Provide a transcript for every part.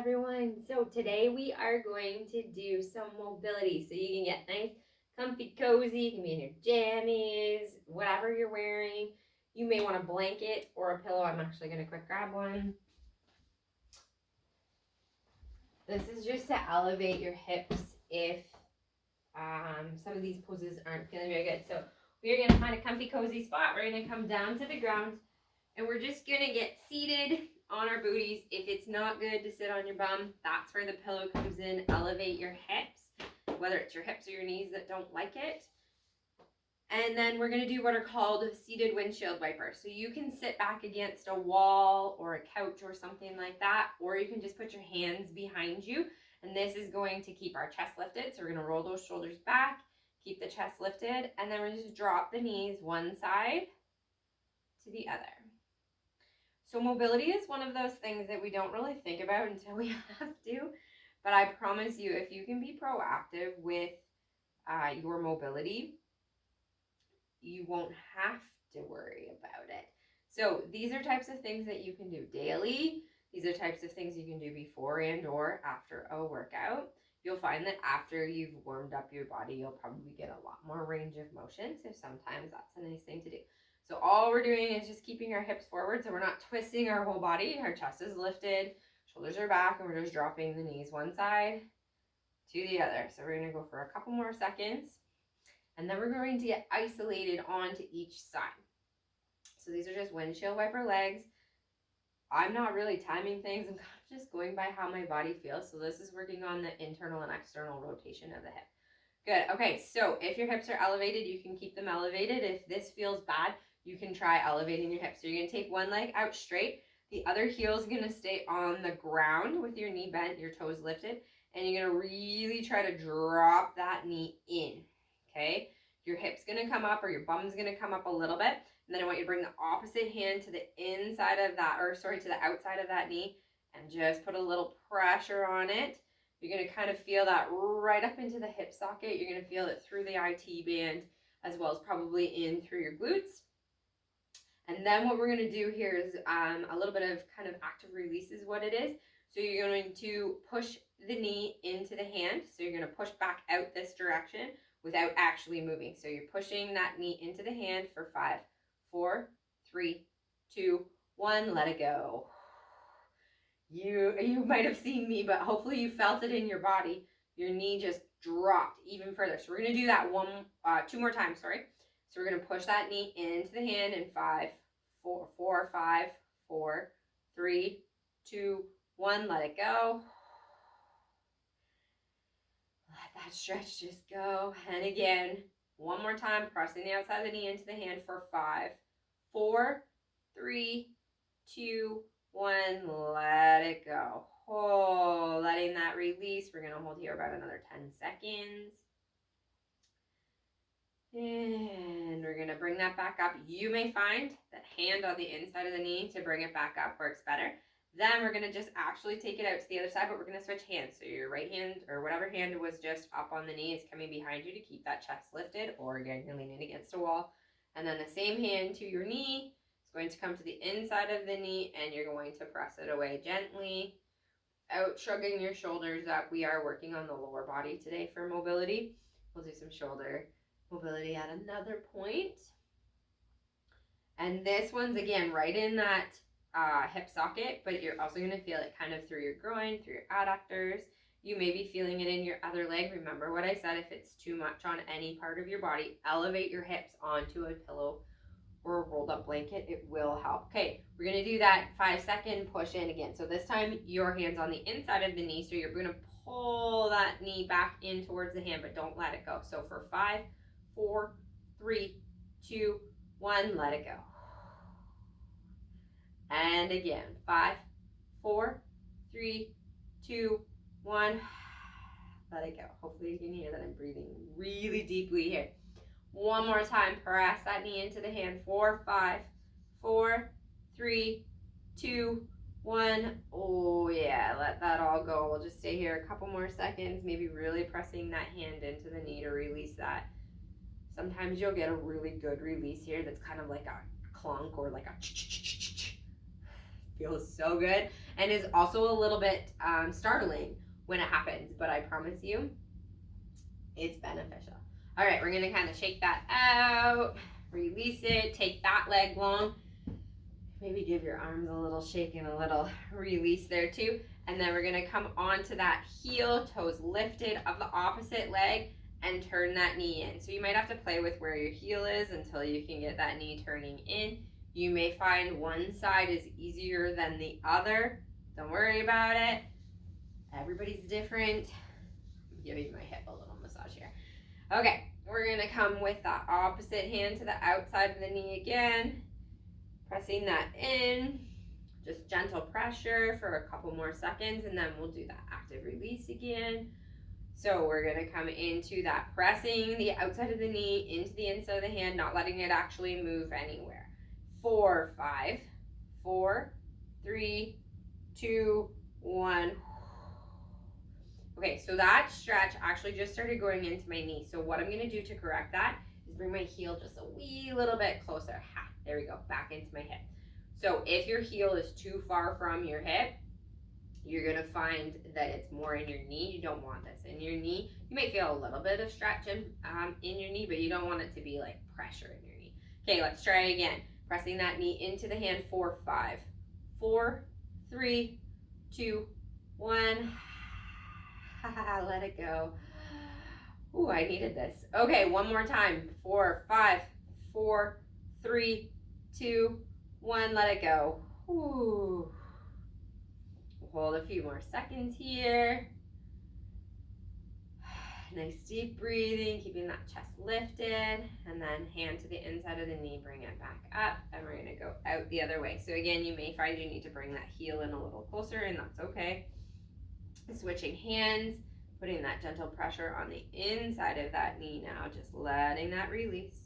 everyone. So today we are going to do some mobility so you can get nice, comfy, cozy. You can be in your jammies, whatever you're wearing. You may want a blanket or a pillow. I'm actually going to quick grab one. This is just to elevate your hips if some of these poses aren't feeling very good. So we're going to find a comfy, cozy spot. We're going to come down to the ground and we're just going to get seated on our booties. If it's not good to sit on your bum, that's where the pillow comes in. Elevate your hips, whether it's your hips or your knees that don't like it. And then we're going to do what are called seated windshield wipers. So you can sit back against a wall or a couch or something like that, or you can just put your hands behind you. And this is going to keep our chest lifted. So we're going to roll those shoulders back, keep the chest lifted, and then we're going to just drop the knees one side to the other. So mobility is one of those things that we don't really think about until we have to. But I promise you, if you can be proactive with your mobility, you won't have to worry about it. So these are types of things that you can do daily. These are types of things you can do before and or after a workout. You'll find that after you've warmed up your body, you'll probably get a lot more range of motion. So sometimes that's a nice thing to do. So all we're doing is just keeping our hips forward, so we're not twisting our whole body. Our chest is lifted, shoulders are back, and we're just dropping the knees one side to the other. So we're going to go for a couple more seconds, and then we're going to get isolated onto each side. So these are just windshield wiper legs. I'm not really timing things. I'm kind of just going by how my body feels. So this is working on the internal and external rotation of the hip. Good. Okay, so if your hips are elevated, you can keep them elevated. If this feels bad, you can try elevating your hips. So you're going to take one leg out straight. The other heel is going to stay on the ground with your knee bent, your toes lifted. And you're going to really try to drop that knee in. Okay? Your hip's going to come up or your bum's going to come up a little bit. And then I want you to bring the opposite hand to the inside of that, to the outside of that knee. And just put a little pressure on it. You're going to kind of feel that right up into the hip socket. You're going to feel it through the IT band as well as probably in through your glutes. And then what we're going to do here is a little bit of kind of active release is what it is. So you're going to push the knee into the hand. So you're going to push back out this direction without actually moving. So you're pushing that knee into the hand for 5, 4, 3, 2, 1. Let it go. You might have seen me, but hopefully you felt it in your body. Your knee just dropped even further. So we're going to do that two more times, sorry. So we're going to push that knee into the hand in 5, 4, 5, 4, 3, 2, 1. Let it go. Let that stretch just go. And again, one more time, pressing the outside of the knee into the hand for 5, 4, 3, 2, 1. Let it go. Oh, letting that release. We're going to hold here about another 10 seconds. And we're going to bring that back up. You may find that hand on the inside of the knee to bring it back up works better. Then we're going to just actually take it out to the other side, but we're going to switch hands. So your right hand or whatever hand was just up on the knee is coming behind you to keep that chest lifted. Or again, you're leaning against a wall. And then the same hand to your knee is going to come to the inside of the knee and you're going to press it away gently. Out, shrugging your shoulders up. We are working on the lower body today for mobility. We'll do some shoulder mobility at another point. And this one's again right in that hip socket, but you're also going to feel it kind of through your groin, through your adductors. You may be feeling it in your other leg. Remember what I said, if it's too much on any part of your body, elevate your hips onto a pillow or a rolled up blanket. It will help. Okay, we're going to do that 5-second push in again. So this time your hand's on the inside of the knee, so you're going to pull that knee back in towards the hand, but don't let it go. So for 5, 4, 3, 2, 1, let it go. And again, 5, 4, 3, 2, 1. Let it go. Hopefully you can hear that I'm breathing really deeply here. One more time. Press that knee into the hand. 4, 5, 4, 3, 2, 1. Oh yeah, let that all go. We'll just stay here a couple more seconds, maybe really pressing that hand into the knee to release that. Sometimes you'll get a really good release here that's kind of like a clunk or like a feels so good and is also a little bit startling when it happens, but I promise you it's beneficial. All right, we're gonna kind of shake that out, release it, take that leg long, maybe give your arms a little shake and a little release there too. And then we're gonna come onto that heel, toes lifted of the opposite leg, and turn that knee in. So you might have to play with where your heel is until you can get that knee turning in. You may find one side is easier than the other. Don't worry about it. Everybody's different. I'm giving my hip a little massage here. Okay, we're gonna come with that opposite hand to the outside of the knee again. Pressing that in. Just gentle pressure for a couple more seconds, and then we'll do that active release again. So we're gonna come into that pressing the outside of the knee into the inside of the hand, not letting it actually move anywhere. 4, 5, 4, 3, 2, 1. Okay, so that stretch actually just started going into my knee. So what I'm gonna do to correct that is bring my heel just a wee little bit closer. Ha, there we go, back into my hip. So if your heel is too far from your hip, you're gonna find that it's more in your knee. You don't want this in your knee. You might feel a little bit of stretch in your knee, but you don't want it to be like pressure in your knee. Okay, let's try again. Pressing that knee into the hand, 4, 5, 4, 3, 2, 1. Let it go. Ooh, I needed this. Okay, one more time. 4, 5, 4, 3, 2, 1. Let it go. Ooh. Hold a few more seconds here. Nice deep breathing, keeping that chest lifted, and then hand to the inside of the knee, bring it back up, and we're gonna go out the other way. So again, you may find you need to bring that heel in a little closer, and that's okay. Switching hands, putting that gentle pressure on the inside of that knee now, just letting that release.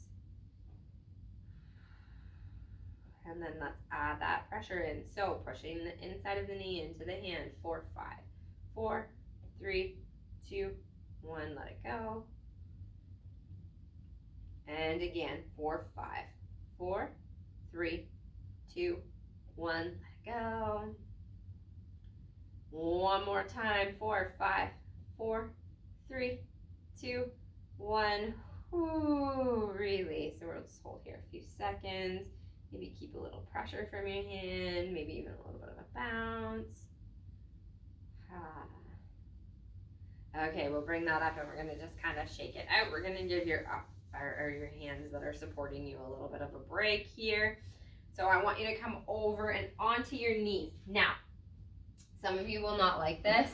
And then let's add that pressure in. So pushing the inside of the knee into the hand. 4, 5, 4, 3, 2, 1. Let it go. And again, 4, 5, 4, 3, 2, 1. Let it go. One more time. 4, 5, 4, 3, 2, 1. Ooh, release. So we'll just hold here a few seconds. Maybe keep a little pressure from your hand, maybe even a little bit of a bounce. Okay, we'll bring that up and we're gonna just kind of shake it out. We're gonna give your your hands that are supporting you a little bit of a break here. So I want you to come over and onto your knees. Now, some of you will not like this.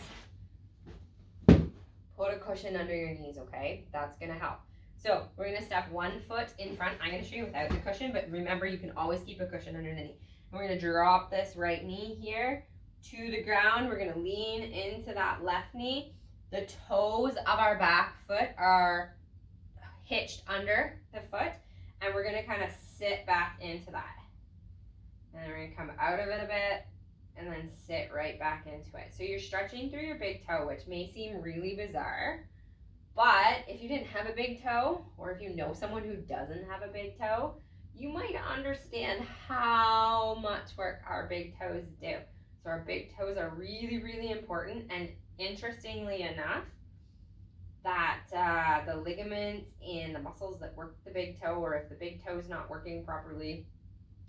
Put a cushion under your knees, okay? That's gonna help. So we're gonna step one foot in front. I'm gonna show you without the cushion, but remember you can always keep a cushion under the knee. And we're gonna drop this right knee here to the ground. We're gonna lean into that left knee. The toes of our back foot are hitched under the foot, and we're gonna kind of sit back into that. And then we're gonna come out of it a bit, and then sit right back into it. So you're stretching through your big toe, which may seem really bizarre. But if you didn't have a big toe, or if you know someone who doesn't have a big toe, you might understand how much work our big toes do. So our big toes are really, really important. And interestingly enough, that the ligaments and the muscles that work the big toe, or if the big toe is not working properly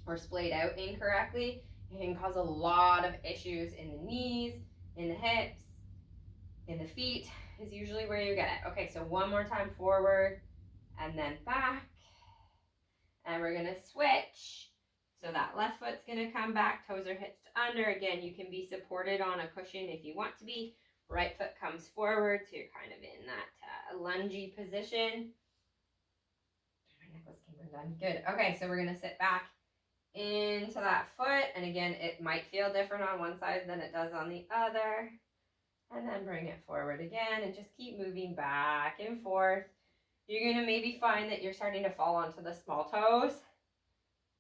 or splayed out incorrectly, it can cause a lot of issues in the knees, in the hips, in the feet. Is usually where you get it. Okay, so one more time forward and then back. And we're gonna switch. So that left foot's gonna come back, toes are hitched under. Again, you can be supported on a cushion if you want to be. Right foot comes forward, so you're kind of in that lungy position. My necklace came undone. Good. Okay, so we're gonna sit back into that foot. And again, it might feel different on one side than it does on the other. And then bring it forward again and just keep moving back and forth. You're gonna maybe find that you're starting to fall onto the small toes.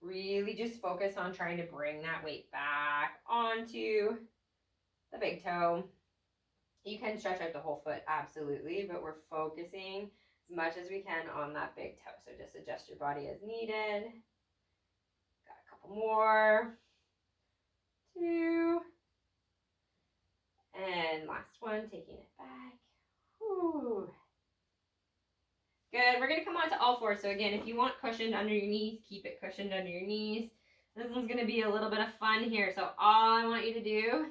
Really just focus on trying to bring that weight back onto the big toe. You can stretch out the whole foot, absolutely, but we're focusing as much as we can on that big toe. So just adjust your body as needed. Got a couple more 2. And last one, taking it back. Whew. Good. We're going to come on to all 4. So again, if you want cushioned under your knees, keep it cushioned under your knees. This one's going to be a little bit of fun here. So all I want you to do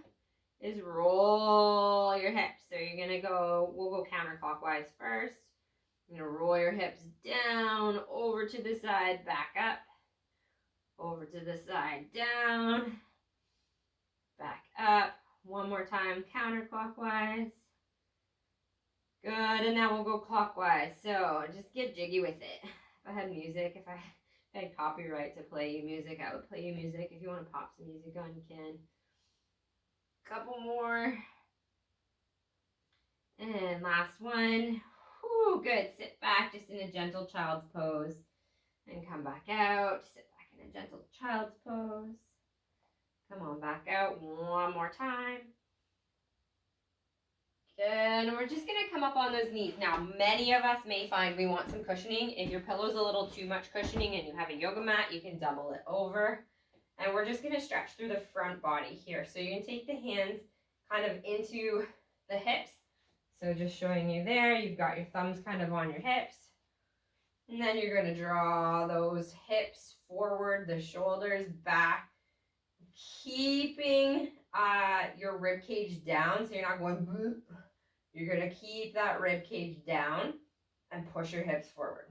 is roll your hips. So you're going to go, we'll go counterclockwise first. You're going to roll your hips down, over to the side, back up. Over to the side, down. Back up. One more time, counterclockwise. Good, and now we'll go clockwise. So just get jiggy with it. If I had music, if I had copyright to play you music, I would play you music. If you want to pop some music on, you can. Couple more. And last one. Whew, good. Sit back just in a gentle child's pose. And come back out. Sit back in a gentle child's pose. Come on back out one more time. Good, and we're just going to come up on those knees. Now, many of us may find we want some cushioning. If your pillow's a little too much cushioning and you have a yoga mat, you can double it over. And we're just going to stretch through the front body here. So you can take the hands kind of into the hips. So just showing you there, you've got your thumbs kind of on your hips. And then you're going to draw those hips forward, the shoulders back, keeping your rib cage down, so you're not going boop. You're going to keep that rib cage down and push your hips forward.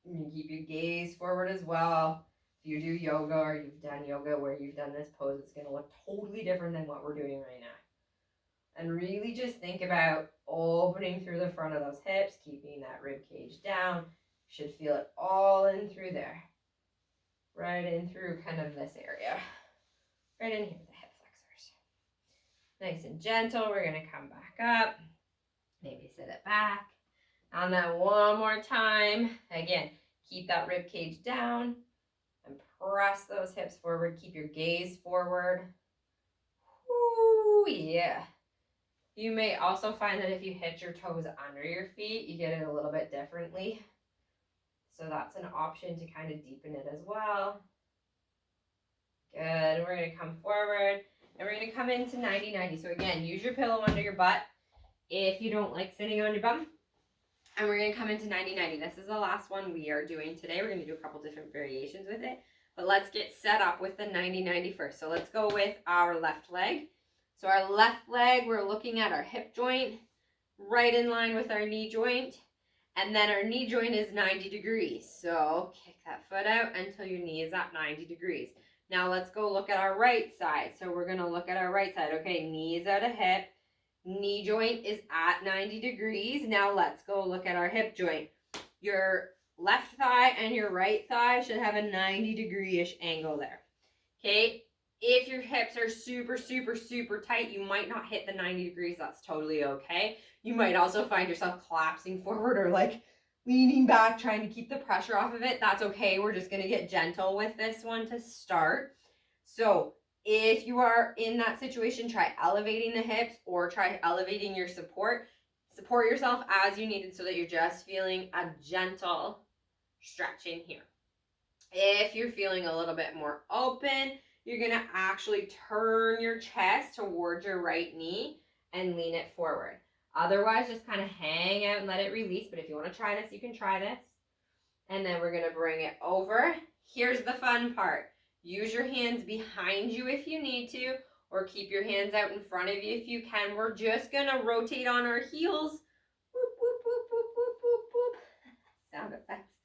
You can keep your gaze forward as well. If you do yoga or you've done yoga where you've done this pose, it's going to look totally different than what we're doing right now. And really just think about opening through the front of those hips, keeping that rib cage down. You should feel it all in through there. Right in through kind of this area. Right in here, the hip flexors. Nice and gentle. We're going to come back up. Maybe sit it back. And then one more time. Again, keep that rib cage down and press those hips forward. Keep your gaze forward. Woo, yeah. You may also find that if you hit your toes under your feet, you get it a little bit differently. So that's an option to kind of deepen it as well. Good. We're going to come forward and we're going to come into 90-90. So again, use your pillow under your butt if you don't like sitting on your bum. And we're going to come into 90-90. This is the last one we are doing today. We're going to do a couple different variations with it. But let's get set up with the 90-90 first. So let's go with our left leg. So our left leg, we're looking at our hip joint right in line with our knee joint. And then our knee joint is 90 degrees. So kick that foot out until your knee is at 90 degrees. Now let's go look at our right side. So we're going to look at our right side. Okay, knee is at a hip. Knee joint is at 90 degrees. Now let's go look at our hip joint. Your left thigh and your right thigh should have a 90 degree-ish angle there. Okay, if your hips are super, super, super tight, you might not hit the 90 degrees. That's totally okay. You might also find yourself collapsing forward or like leaning back, trying to keep the pressure off of it. That's okay. We're just going to get gentle with this one to start. So if you are in that situation, try elevating the hips or try elevating your support. Support yourself as you need it so that you're just feeling a gentle stretching here. If you're feeling a little bit more open, you're going to actually turn your chest towards your right knee and lean it forward. Otherwise, just kind of hang out and let it release. But if you want to try this, you can try this. And then we're going to bring it over. Here's the fun part. Use your hands behind you if you need to, or keep your hands out in front of you if you can. We're just going to rotate on our heels. Whoop, whoop, whoop, whoop, whoop, whoop, whoop. Sound effects.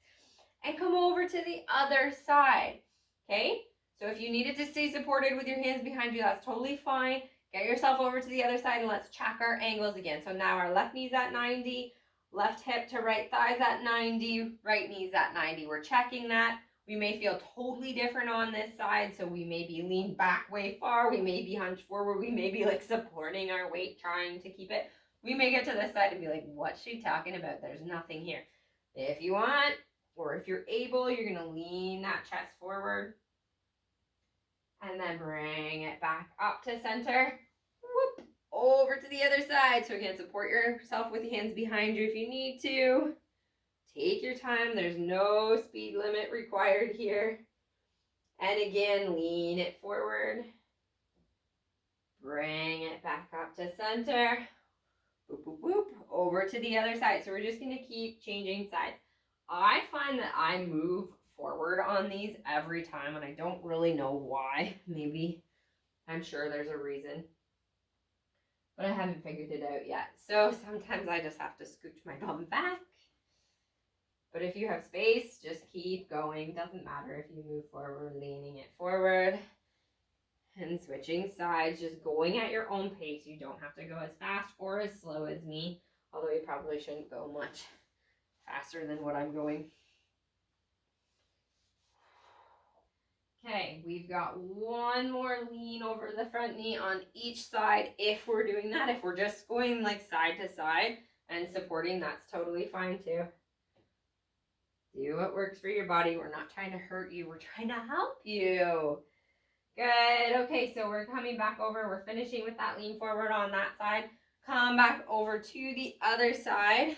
And come over to the other side. Okay? So if you needed to stay supported with your hands behind you, that's totally fine. Get yourself over to the other side and let's check our angles again. So now our left knee's at 90, left hip to right thigh's at 90, right knee's at 90. We're checking that. We may feel totally different on this side. So we may be leaned back way far. We may be hunched forward. We may be like supporting our weight, trying to keep it. We may get to this side and be like, what's she talking about? There's nothing here. If you want, or if you're able, you're going to lean that chest forward. And then bring it back up to center. Whoop, over to the other side. So again, support yourself with your hands behind you if you need to. Take your time. There's no speed limit required here. And again, lean it forward. Bring it back up to center. Boop, boop, boop. Over to the other side. So we're just going to keep changing sides. I find that I move forward on these every time, and I don't really know why. Maybe, I'm sure there's a reason, but I haven't figured it out yet. So sometimes I just have to scooch my bum back. But if you have space, just keep going. Doesn't matter if you move forward, leaning it forward and switching sides, just going at your own pace. You don't have to go as fast or as slow as me, although you probably shouldn't go much faster than what I'm going. Okay, we've got one more lean over the front knee on each side if we're doing that. If we're just going like side to side and supporting, that's totally fine too. Do what works for your body. We're not trying to hurt you. We're trying to help you. Good. Okay, so we're coming back over. We're finishing with that lean forward on that side. Come back over to the other side.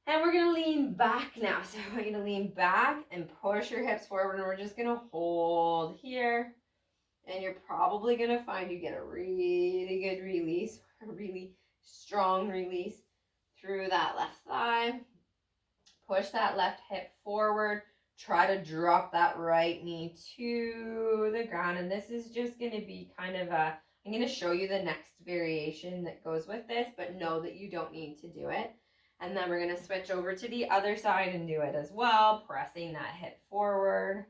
And we're going to lean back now. So I want you to lean back and push your hips forward. And we're just going to hold here. And you're probably going to find you get a really good release, a really strong release through that left thigh. Push that left hip forward. Try to drop that right knee to the ground. And this is just going to be kind of a, I'm going to show you the next variation that goes with this, but know that you don't need to do it. And then we're going to switch over to the other side and do it as well. Pressing that hip forward,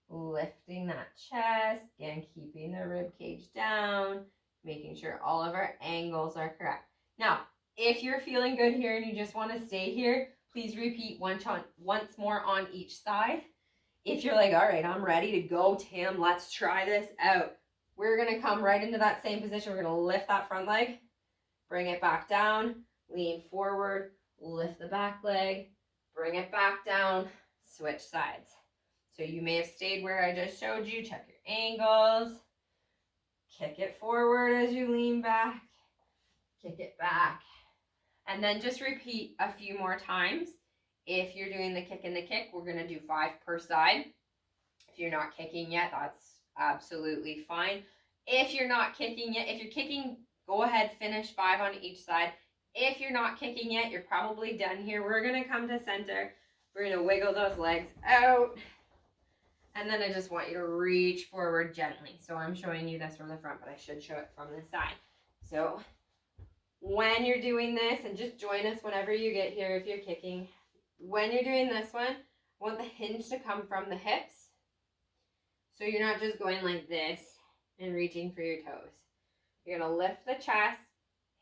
lifting that chest, again, keeping the rib cage down, making sure all of our angles are correct. Now, if you're feeling good here and you just want to stay here, please repeat once more on each side. If you're like, all right, I'm ready to go, Tam, let's try this out. We're going to come right into that same position. We're going to lift that front leg, bring it back down, lean forward, lift the back leg, bring it back down, switch sides. So you may have stayed where I just showed you. Check your angles. Kick it forward as you lean back. Kick it back. And then just repeat a few more times. If you're doing the kick and the kick, we're going to do 5 per side. If you're not kicking yet, that's absolutely fine. If you're not kicking yet, if you're kicking, go ahead, finish 5 on each side. If you're not kicking yet, you're probably done here. We're going to come to center. We're going to wiggle those legs out. And then I just want you to reach forward gently. So I'm showing you this from the front, but I should show it from the side. So when you're doing this, and just join us whenever you get here if you're kicking. When you're doing this one, I want the hinge to come from the hips. So you're not just going like this and reaching for your toes. You're going to lift the chest,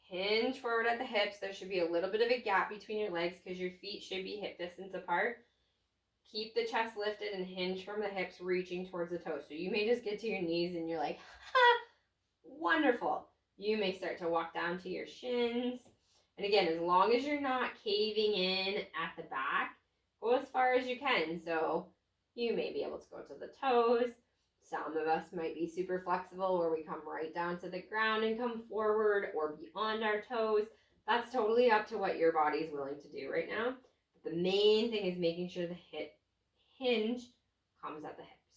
hinge forward at the hips. There should be a little bit of a gap between your legs because your feet should be hip distance apart. Keep the chest lifted and hinge from the hips, reaching towards the toes. So you may just get to your knees and you're like, ha, wonderful. You may start to walk down to your shins. And again, as long as you're not caving in at the back, go as far as you can. So you may be able to go to the toes. Some of us might be super flexible where we come right down to the ground and come forward or beyond our toes. That's totally up to what your body is willing to do right now. But the main thing is making sure the hip hinge comes at the hips.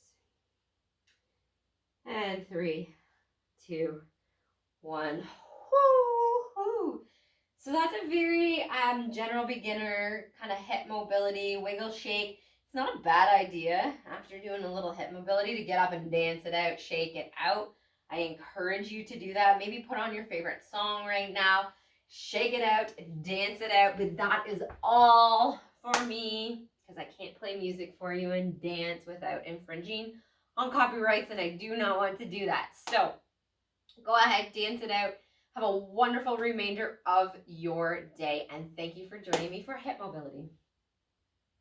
And 3, 2, 1. Woo-hoo. So that's a very general beginner kind of hip mobility, wiggle, shake. It's not a bad idea after doing a little hip mobility to get up and dance it out, shake it out. I encourage you to do that. Maybe put on your favorite song right now, shake it out, dance it out. But that is all for me because I can't play music for you and dance without infringing on copyrights, and I do not want to do that. So go ahead, dance it out. Have a wonderful remainder of your day, and thank you for joining me for hip mobility.